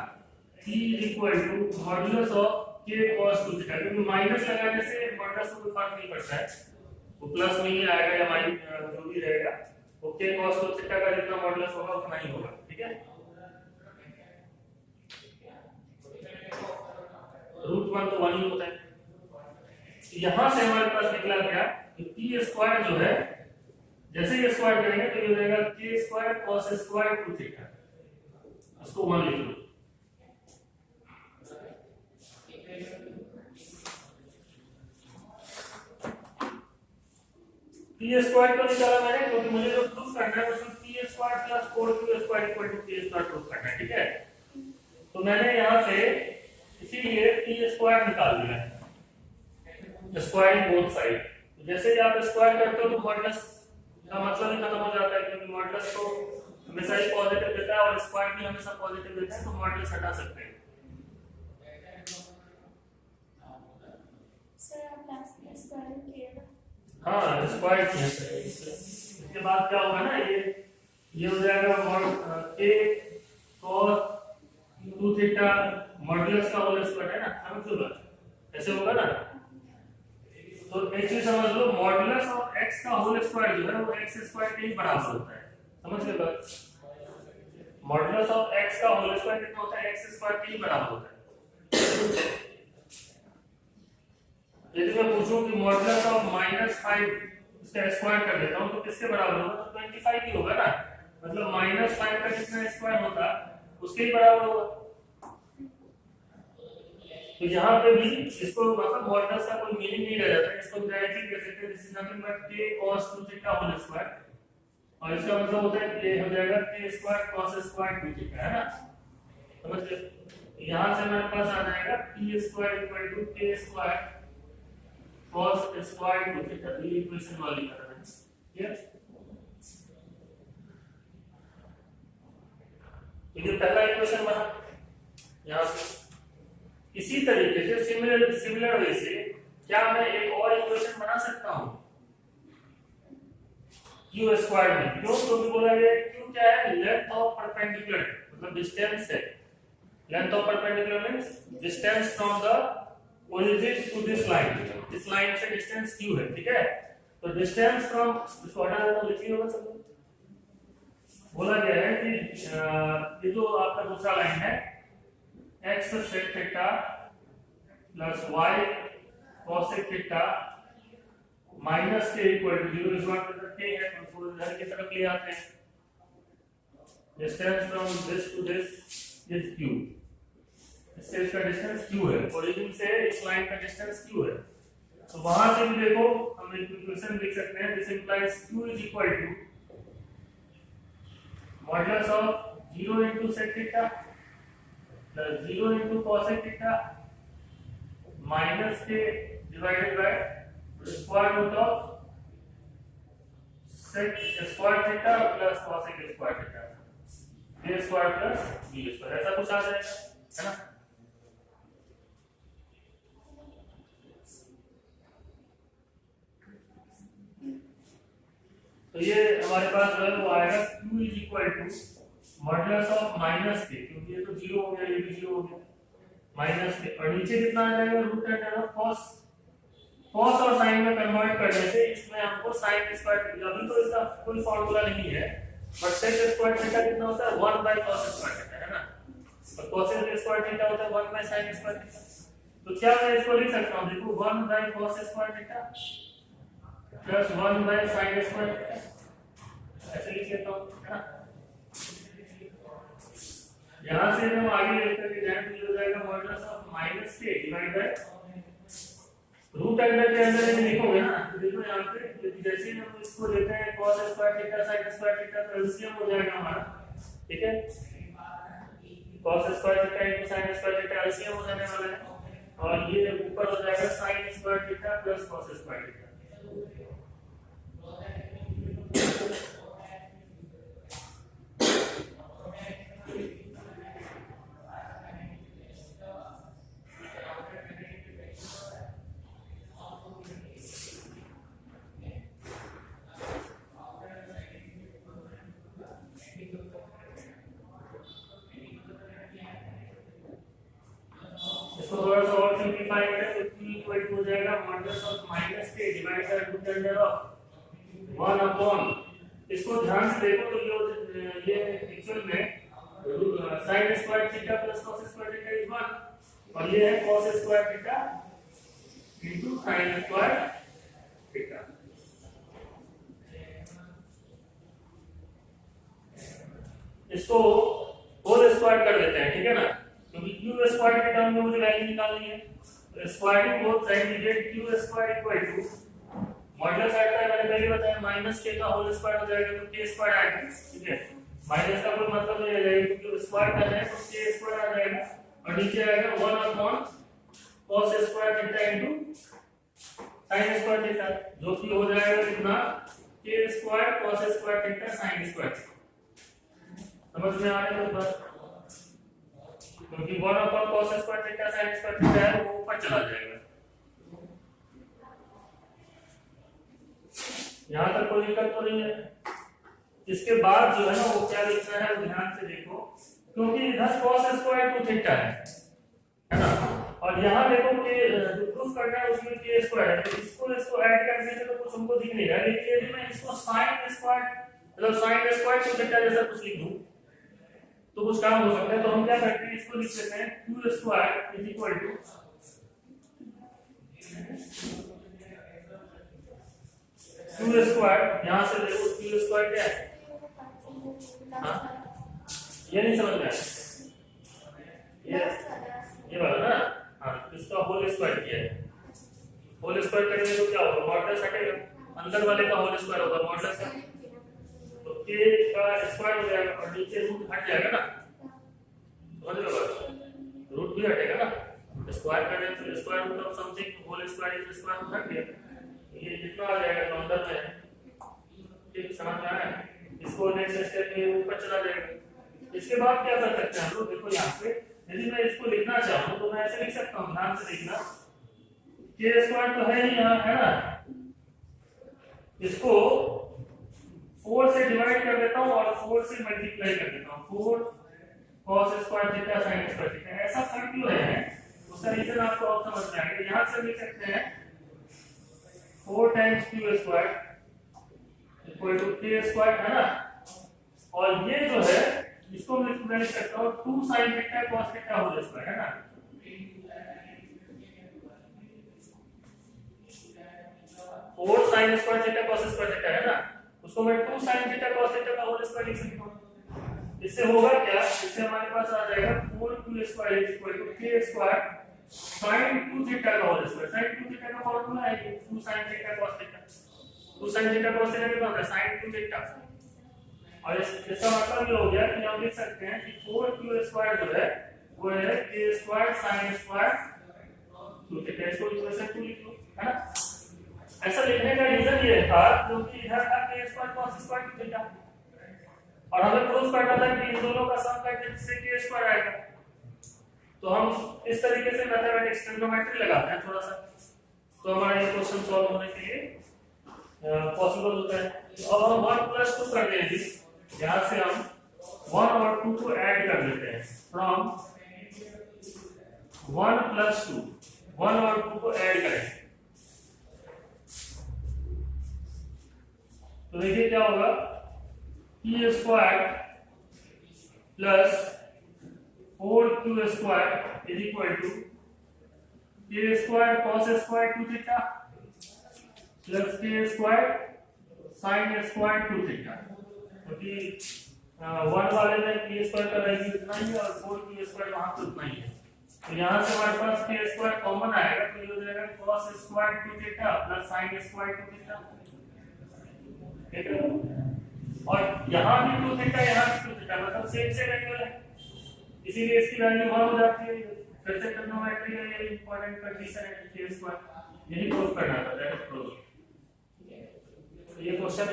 p equal to modulus of k cos 2 theta, क्योंकि माइनस लगाने से मॉडुलस को कोई फर्क नहीं पड़ता है, वो प्लस में ही आएगा या माइनस जो भी रहेगा, तो k cos 2 थीटा का जितना मॉडुलस होगा उतना ही होगा, ठीक है। रूट 1 तो 1 ही होता है। यहां से हमारे पास निकला क्या कि p स्क्वायर जो है, जैसे ये स्क्वायर करेंगे तो ये हो जाएगा k square cos square 2 theta, उसको 1 लिख लो। p स्क्वायर को निकाला मैंने क्योंकि मुझे जो प्रूफ करना है उसमें p square plus 4q square equal to k square proof करना है, ठीक है। तो मैंने यहां से इसीलिए p स्क्वायर निकाल दिया है, स्क्वायरिंग बोथ साइड। तो जैसे ही आप स्क्वायर करते हो तो मॉडुलस का मतलब ही खत्म हो जाता है, क्योंकि मॉडुलस तो हमेशा ही पॉजिटिव देता है और स्क्वायर भी हमेशा पॉजिटिव देता है, तो मॉडुलस हटा सकते हैं। हाँ स्क्वायर किया है। इसके बाद क्या होगा ना, ये हो जाएगा मॉड ए cos 2 थीटा मॉडुलस का होल स्क्वायर है ना, समझ लो ऐसे होगा ना। तो एक चीज समझ लो, मॉडुलस ऑफ x का होल स्क्वायर जो है वो x स्क्वायर के ही बराबर होता है, समझ गए बात। मॉडुलस ऑफ x का होल स्क्वायर कितना होता है, x स्क्वायर के ही बराबर होता है। यदि मैं पूछूं कि मॉडुलस ऑफ -5 इसका स्क्वायर कर देता हूं तो किसके बराबर होगा, तो 25 ही होगा ना, मतलब -5 का जितना स्क्वायर होता उसके ही बराबर होगा। तो यहाँ पे भी इसको मतलब मॉडुलस का कोई मीनिंग नहीं रह जाता, इसको डायरेक्टली कह सकते हैं this is nothing but k cos 2 theta whole square, और इसका मतलब होता है कि हो जाएगा k square cos square 2 theta, है ना, समझ गए। यहाँ से हमारे पास आ जाएगा p square equal to k square cos square 2 theta, ये इक्वेशन वाली कर रहे हैं, क्लियर। ये पहला इक्वेशन बना यहाँ से। इसी तरीके से सिमिलर वे से क्या मैं एक और इक्वेशन बना सकता हूं q स्क्वायर में, क्यों, क्योंकि बोला गया q क्या है, लेंथ ऑफ परपेंडिकुलर, मतलब डिस्टेंस है, length of perpendicular means distance from the origin to this line, इस लाइन से डिस्टेंस q है, ठीक है। तो डिस्टेंस फ्रॉम, इसको हटा देता हूं, लिखिए होगा सब। बोला गया है कि ये जो आपका दूसरा लाइन है x sec theta plus y cos theta minus के इक्वल टू 0, इस बात पे के है तो उसको इधर की तरफ ले आते हैं। Distance from this to this is q, इससे इसका डिस्टेंस q है, ओरिजिन से इस लाइन का डिस्टेंस q है। तो वहां से भी देखो हम एक इक्वेशन लिख सकते हैं, this implies q is equal to modulus of 0 into sec theta plus 0 into cos theta minus k divided by square root of sec square theta plus cos square theta, a square plus b square, ऐसा कुछ आ जाएगा, है ना। तो ये हमारे पास जो है वो आएगा q is equal to modulus of minus K, क्योंकि ये तो 0 हो गया, ये भी 0 हो गया, माइनस के, और नीचे कितना आ जाएगा, root under of cos, cos और sin में कन्वर्ट करने से इसमें हमको sin स्क्वायर, अभी तो इसका कोई फार्मूला नहीं है, बट sec स्क्वायर थीटा कितना होता है 1 by cos स्क्वायर थीटा, है ना, और cos स्क्वायर थीटा होता है 1 by sin स्क्वायर थीटा। तो क्या मैं इसको लिख सकता हूं, देखो 1 by cos square theta plus 1 by sin square theta, ऐसे लिख लेता हूं, है ना। यहां से हम आगे लेकर के जाएं तो ये हो जाएगा modulus of minus K divide by root under के अंदर में लिखोगे ना, तो देखो यहां पे जैसे ही हम इसको लेते हैं cos square theta sin square theta तो एलसीएम हो जाएगा हमारा, ठीक है, cos square theta into sin square theta LCM हो जाने वाला है, और ये ऊपर हो जाएगा sin square theta plus cos square theta. इसको थोड़ा सा और सिंपलीफाई करें तो q इक्वल टू हो जाएगा modulus of minus K divide by root under of 1 upon, इसको ध्यान से देखो तो ये एक्चुअल में sin square theta plus cos square theta is 1, और ये है cos square theta into sin square theta. इसको होल स्क्वायर कर देते हैं, ठीक है ना, क्योंकि q स्क्वायर के टर्म में मुझे वैल्यू निकालनी है, तो squaring both side we get q square equal to modulus आता है, मैंने पहले बताया माइनस k का होल स्क्वायर हो जाएगा तो k स्क्वायर आएगा, ठीक है, माइनस का कोई मतलब नहीं रहेगा क्योंकि स्क्वायर कर रहे हैं तो k स्क्वायर आ जाएगा, और नीचे आएगा 1 upon cos square theta into sin square theta, जो कि हो जाएगा कितना, k square cos square theta sin square, समझ में आ रहा है बात, क्योंकि 1 upon cos square theta sin square theta है वो ऊपर चला जाएगा। यहाँ तक कोई दिक्कत तो नहीं है। इसके बाद जो है ना वो क्या लिखना है वो ध्यान से देखो, क्योंकि इधर cos स्क्वायर 2 थीटा है ना, और यहाँ देखो कि जो प्रूफ करना है उसमें k स्क्वायर है, तो इसको ऐड करने से तो कुछ हमको दिख नहीं रहा है, लेकिन यदि मैं इसको sin स्क्वायर मतलब sin स्क्वायर 2 थीटा जैसा कुछ लिख दूं तो कुछ काम हो सकता है। तो हम क्या करते हैं, इसको लिख लेते हैं q square is equal to q square, यहाँ से देखो q स्क्वायर क्या है, हाँ ये नहीं समझ में आया, ये वाला ना, हाँ इसका होल स्क्वायर किया है, होल स्क्वायर करेंगे तो क्या होगा, मॉडुलस हटेगा, अंदर वाले का होल स्क्वायर होगा मॉडुलस का, तो k का स्क्वायर हो जाएगा और नीचे रूट हट जाएगा ना, समझ लो बात, रूट भी हटेगा ना, स्क्वायर करें तो square root of something whole square is square root हट गया, ये कितना आ जाएगा तो अंदर में, ठीक समझ में आया। इसको नेक्स्ट स्टेप में ऊपर चला जाएगा। इसके बाद क्या कर सकते हैं हम लोग, देखो यहाँ पे यदि मैं इसको लिखना चाहूँ तो मैं ऐसे लिख सकता हूँ, ध्यान से देखना, k स्क्वायर तो है ही यहाँ है ना, इसको 4 से डिवाइड कर देता हूँ और 4 से मल्टीप्लाई कर देता हूँ, 4 cos square theta sin square theta, ऐसा कर क्यों रहे हैं उसका रीजन आपको अब समझ में आएगा। यहाँ से लिख सकते हैं 4 times q square equal to k square है ना, और ये जो है इसको मैं लिख सकता हूँ 2 sin theta cos theta whole square है ना, 4 sin square theta cos square theta है ना, उसको मैं 2 sin थीटा cos थीटा का होल स्क्वायर लिख सकता हूँ। इससे होगा क्या, इससे हमारे पास आ जाएगा 4q square is equal to k square sin 2 theta का होल स्क्वायर, sin 2 थीटा का फार्मूला है 2 sin theta cos theta, 2 sin theta cos theta कितना होता है sin 2 थीटा, और इसका मतलब ये हो गया कि हम लिख सकते हैं कि 4q स्क्वायर जो है वो है k square sin square 2 theta, इसको इक्वेशन 2 लिख लो है ना। ऐसा लिखने का रीजन ये था क्योंकि इधर था k square cos square 2 theta और हमें प्रूफ करना था कि इन दोनों का सम करके जिससे k स्क्वायर आएगा, तो हम इस तरीके से मैथमेटिक्स ट्रिग्नोमेट्री लगाते हैं थोड़ा सा, तो हमारा ये क्वेश्चन सॉल्व होने के लिए पॉसिबल होता है। अब हम 1 + 2 कर देंगे, यहाँ से हम 1 और 2 को ऐड कर लेते हैं, फ्रॉम 1 + 2 1 और 2 को ऐड करें तो देखिए क्या होगा, p square plus 4q square is equal to k square cos square 2 theta plus k square sin square 2 theta, क्योंकि 1 वाले में k स्क्वायर का वैल्यू इतना ही है और 4q स्क्वायर वहां पे उतना ही है, तो यहाँ से हमारे पास k स्क्वायर कॉमन आएगा तो ये हो जाएगा cos square 2 theta plus sin square 2 theta, ठीक है, और यहाँ भी 2 थीटा यहाँ भी 2 थीटा मतलब सेम एंगल है, इसीलिए इसकी वैल्यू 1 हो जाती है। फिर से ट्रिग्नोमेट्री है, ये इंपॉर्टेंट कंडीशन है k स्क्वायर, यही प्रूफ करना था, दैट इज प्रूफ। ये क्वेश्चन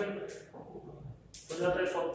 हो जाता है सॉल्व।